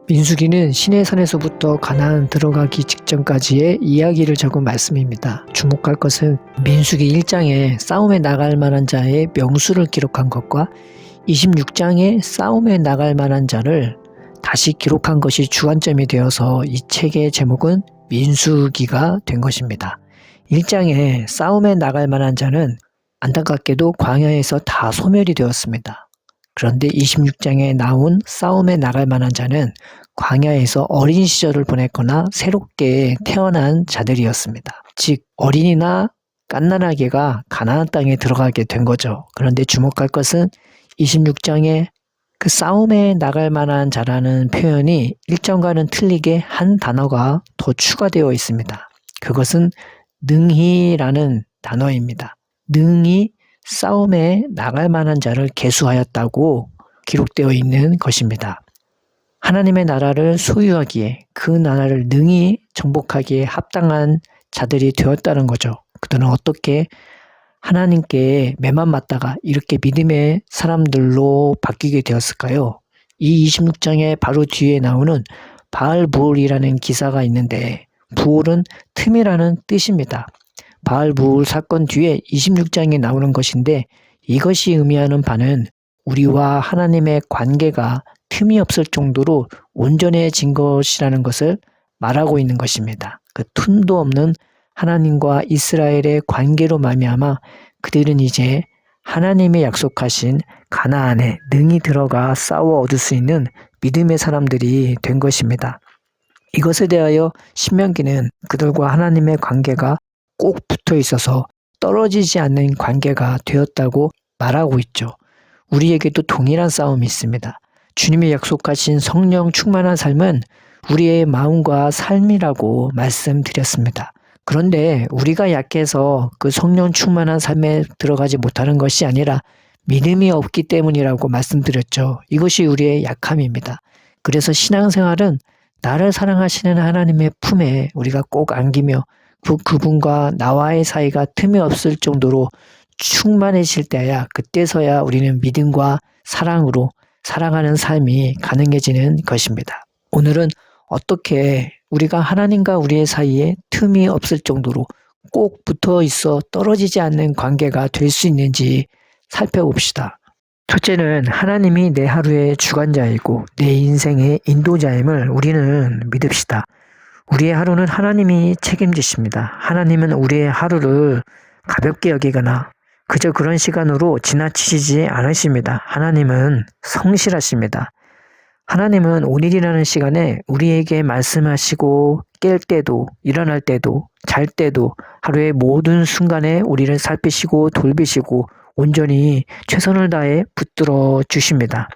민수기는 시내산에서부터 가나안 들어가기 직전까지의 이야기를 적은 말씀입니다. 주목할 것은 민수기 1장에 싸움에 나갈 만한 자의 명수를 기록한 것과 26장에 싸움에 나갈 만한 자를 다시 기록한 것이 주안점이 되어서 이 책의 제목은 민수기가 된 것입니다. 1장에 싸움에 나갈 만한 자는 안타깝게도 광야에서 다 소멸이 되었습니다. 그런데 26장에 나온 싸움에 나갈 만한 자는 광야에서 어린 시절을 보냈거나 새롭게 태어난 자들이었습니다. 즉 어린이나 갓난아기가 가나안 땅에 들어가게 된 거죠. 그런데 주목할 것은 26장에 그 싸움에 나갈 만한 자라는 표현이 1장과는 틀리게 한 단어가 더 추가되어 있습니다. 그것은 능히라는 단어입니다. 능히 싸움에 나갈 만한 자를 계수하였다고 기록되어 있는 것입니다. 하나님의 나라를 소유하기에 그 나라를 능히 정복하기에 합당한 자들이 되었다는 거죠. 그들은 어떻게 하나님께 매만 맞다가 이렇게 믿음의 사람들로 바뀌게 되었을까요? 이 26장의 바로 뒤에 나오는 바알부올이라는 기사가 있는데 부올은 틈이라는 뜻입니다. 바알부올 사건 뒤에 26장에 나오는 것인데 이것이 의미하는 바는 우리와 하나님의 관계가 틈이 없을 정도로 온전해진 것이라는 것을 말하고 있는 것입니다. 그 틈도 없는 하나님과 이스라엘의 관계로 말미암아 그들은 이제 하나님의 약속하신 가나안에 능히 들어가 싸워 얻을 수 있는 믿음의 사람들이 된 것입니다. 이것에 대하여 신명기는 그들과 하나님의 관계가 꼭 붙어 있어서 떨어지지 않는 관계가 되었다고 말하고 있죠. 우리에게도 동일한 싸움이 있습니다. 주님이 약속하신 성령 충만한 삶은 우리의 마음과 삶이라고 말씀드렸습니다. 그런데 우리가 약해서 그 성령 충만한 삶에 들어가지 못하는 것이 아니라 믿음이 없기 때문이라고 말씀드렸죠. 이것이 우리의 약함입니다. 그래서 신앙생활은 나를 사랑하시는 하나님의 품에 우리가 꼭 안기며 그분과 나와의 사이가 틈이 없을 정도로 충만해질 때야 그때서야 우리는 믿음과 사랑으로 살아가는 삶이 가능해지는 것입니다. 오늘은 어떻게 우리가 하나님과 우리의 사이에 틈이 없을 정도로 꼭 붙어 있어 떨어지지 않는 관계가 될 수 있는지 살펴봅시다. 첫째는 하나님이 내 하루의 주관자이고 내 인생의 인도자임을 우리는 믿읍시다. 우리의 하루는 하나님이 책임지십니다. 하나님은 우리의 하루를 가볍게 여기거나 그저 그런 시간으로 지나치시지 않으십니다. 하나님은 성실하십니다. 하나님은 오늘이라는 시간에 우리에게 말씀하시고 깰 때도 일어날 때도 잘 때도 하루의 모든 순간에 우리를 살피시고 돌비시고 온전히 최선을 다해 붙들어 주십니다.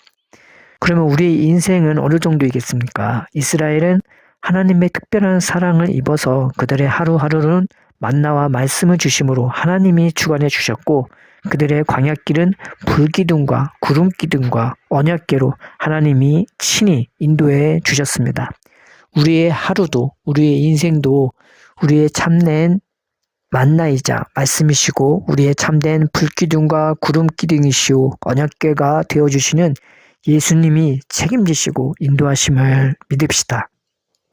그러면 우리의 인생은 어느 정도이겠습니까? 이스라엘은 하나님의 특별한 사랑을 입어서 그들의 하루하루는 만나와 말씀을 주심으로 하나님이 주관해 주셨고 그들의 광야길은 불기둥과 구름기둥과 언약궤로 하나님이 친히 인도해 주셨습니다. 우리의 하루도 우리의 인생도 우리의 참된 만나이자 말씀이시고 우리의 참된 불기둥과 구름기둥이시오 언약궤가 되어주시는 예수님이 책임지시고 인도하심을 믿읍시다.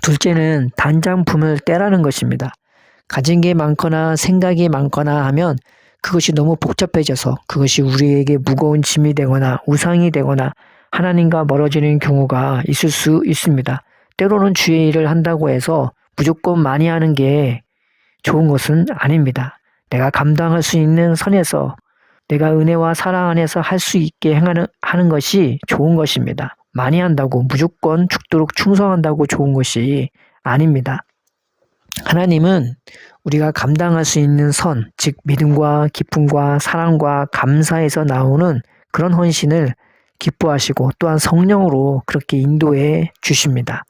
둘째는 단장품을 떼라는 것입니다. 가진 게 많거나 생각이 많거나 하면 그것이 너무 복잡해져서 그것이 우리에게 무거운 짐이 되거나 우상이 되거나 하나님과 멀어지는 경우가 있을 수 있습니다. 때로는 주의 일을 한다고 해서 무조건 많이 하는 게 좋은 것은 아닙니다. 내가 감당할 수 있는 선에서 내가 은혜와 사랑 안에서 할 수 있게 하는 것이 좋은 것입니다. 많이 한다고 무조건 죽도록 충성한다고 좋은 것이 아닙니다. 하나님은 우리가 감당할 수 있는 선, 즉 믿음과 기쁨과 사랑과 감사에서 나오는 그런 헌신을 기뻐하시고 또한 성령으로 그렇게 인도해 주십니다.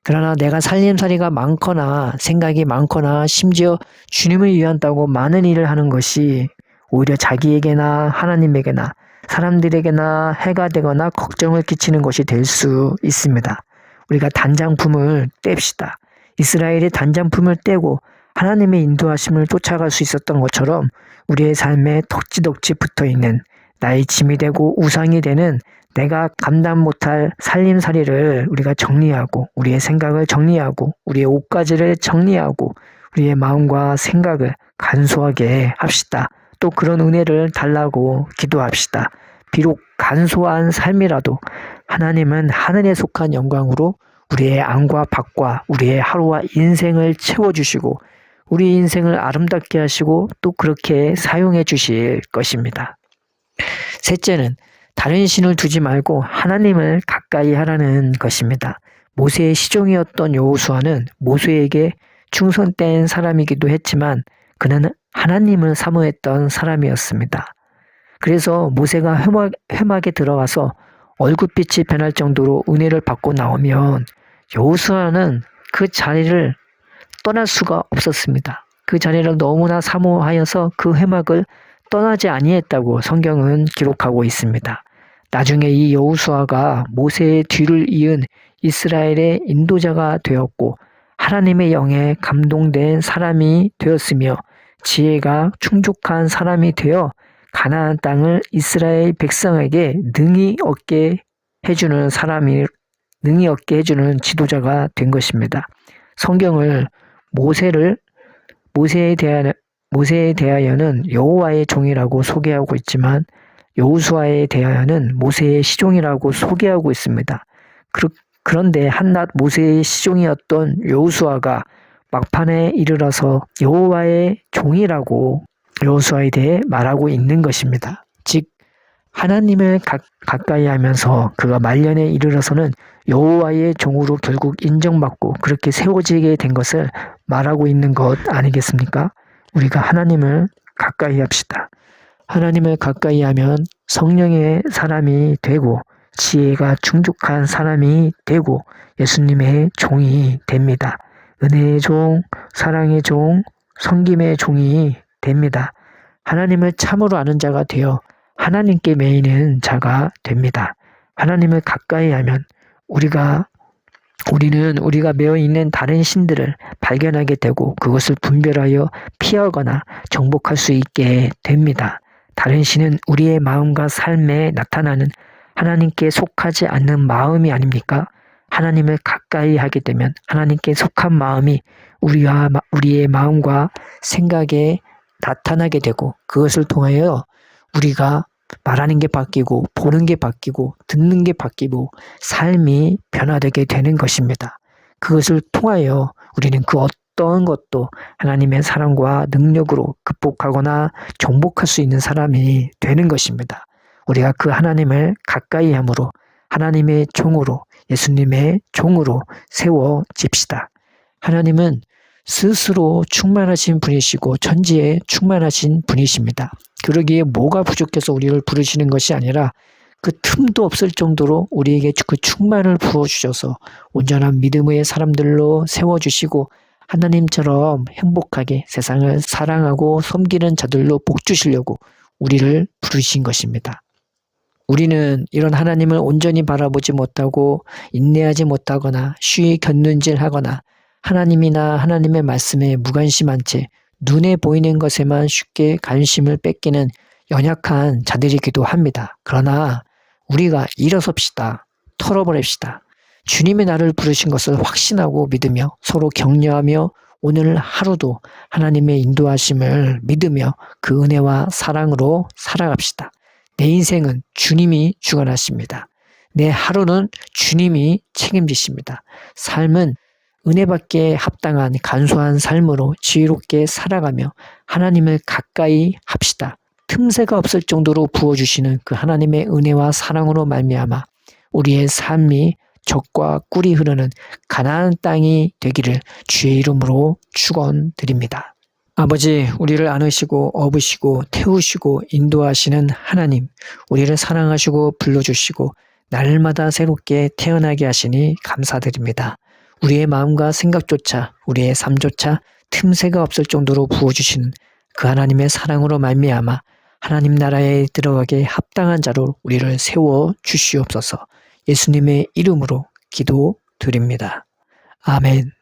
그러나 내가 살림살이가 많거나 생각이 많거나 심지어 주님을 위한다고 많은 일을 하는 것이 오히려 자기에게나 하나님에게나 사람들에게나 해가 되거나 걱정을 끼치는 것이 될 수 있습니다. 우리가 단장품을 뗍시다. 이스라엘이 단장품을 떼고 하나님의 인도하심을 쫓아갈 수 있었던 것처럼 우리의 삶에 덕지덕지 붙어있는 나의 짐이 되고 우상이 되는 내가 감당 못할 살림살이를 우리가 정리하고 우리의 생각을 정리하고 우리의 옷가지를 정리하고 우리의 마음과 생각을 간소하게 합시다. 또 그런 은혜를 달라고 기도합시다. 비록 간소한 삶이라도 하나님은 하늘에 속한 영광으로 우리의 안과 밖과 우리의 하루와 인생을 채워주시고 우리 인생을 아름답게 하시고 또 그렇게 사용해 주실 것입니다. 셋째는 다른 신을 두지 말고 하나님을 가까이 하라는 것입니다. 모세의 시종이었던 여호수아는 모세에게 충성된 사람이기도 했지만 그는 하나님을 사모했던 사람이었습니다. 그래서 모세가 회막에 들어가서 얼굴빛이 변할 정도로 은혜를 받고 나오면 여호수아는 그 자리를 떠날 수가 없었습니다. 그 자리를 너무나 사모하여서 그 회막을 떠나지 아니했다고 성경은 기록하고 있습니다. 나중에 이 여호수아가 모세의 뒤를 이은 이스라엘의 인도자가 되었고 하나님의 영에 감동된 사람이 되었으며 지혜가 충족한 사람이 되어 가나안 땅을 이스라엘 백성에게 능히 얻게 해주는 지도자가 된 것입니다. 성경을 모세에 대하여는 여호와의 종이라고 소개하고 있지만 여호수아에 대하여는 모세의 시종이라고 소개하고 있습니다. 그런데 한낱 모세의 시종이었던 여호수아가 막판에 이르러서 여호와의 종이라고 여호수아에 대해 말하고 있는 것입니다. 즉 하나님을 가까이 하면서 그가 말년에 이르러서는 여호와의 종으로 결국 인정받고 그렇게 세워지게 된 것을 말하고 있는 것 아니겠습니까? 우리가 하나님을 가까이 합시다. 하나님을 가까이 하면 성령의 사람이 되고 지혜가 충족한 사람이 되고 예수님의 종이 됩니다. 은혜의 종, 사랑의 종, 섬김의 종이 됩니다. 하나님을 참으로 아는 자가 되어 하나님께 매이는 자가 됩니다. 하나님을 가까이 하면 우리는 우리가 매어 있는 다른 신들을 발견하게 되고 그것을 분별하여 피하거나 정복할 수 있게 됩니다. 다른 신은 우리의 마음과 삶에 나타나는 하나님께 속하지 않는 마음이 아닙니까? 하나님을 가까이 하게 되면 하나님께 속한 마음이 우리의 마음과 생각에 나타나게 되고 그것을 통하여 우리가 말하는 게 바뀌고 보는 게 바뀌고 듣는 게 바뀌고 삶이 변화되게 되는 것입니다. 그것을 통하여 우리는 그 어떤 것도 하나님의 사랑과 능력으로 극복하거나 정복할 수 있는 사람이 되는 것입니다. 우리가 그 하나님을 가까이 함으로 하나님의 종으로 예수님의 종으로 세워집시다. 하나님은 스스로 충만하신 분이시고 천지에 충만하신 분이십니다. 그러기에 뭐가 부족해서 우리를 부르시는 것이 아니라 그 틈도 없을 정도로 우리에게 그 충만을 부어주셔서 온전한 믿음의 사람들로 세워주시고 하나님처럼 행복하게 세상을 사랑하고 섬기는 자들로 복주시려고 우리를 부르신 것입니다. 우리는 이런 하나님을 온전히 바라보지 못하고 인내하지 못하거나 쉬이 곁눈질하거나 하나님이나 하나님의 말씀에 무관심한 채 눈에 보이는 것에만 쉽게 관심을 뺏기는 연약한 자들이기도 합니다. 그러나 우리가 일어섭시다. 털어버립시다. 주님의 나를 부르신 것을 확신하고 믿으며 서로 격려하며 오늘 하루도 하나님의 인도하심을 믿으며 그 은혜와 사랑으로 살아갑시다. 내 인생은 주님이 주관하십니다. 내 하루는 주님이 책임지십니다. 삶은 은혜받기에 합당한 간소한 삶으로 지혜롭게 살아가며 하나님을 가까이 합시다. 틈새가 없을 정도로 부어주시는 그 하나님의 은혜와 사랑으로 말미암아 우리의 삶이 젖과 꿀이 흐르는 가나안 땅이 되기를 주의 이름으로 축원드립니다. 아버지, 우리를 안으시고 업으시고 태우시고 인도하시는 하나님, 우리를 사랑하시고 불러주시고 날마다 새롭게 태어나게 하시니 감사드립니다. 우리의 마음과 생각조차 우리의 삶조차 틈새가 없을 정도로 부어주시는 그 하나님의 사랑으로 말미암아 하나님 나라에 들어가게 합당한 자로 우리를 세워 주시옵소서. 예수님의 이름으로 기도드립니다. 아멘.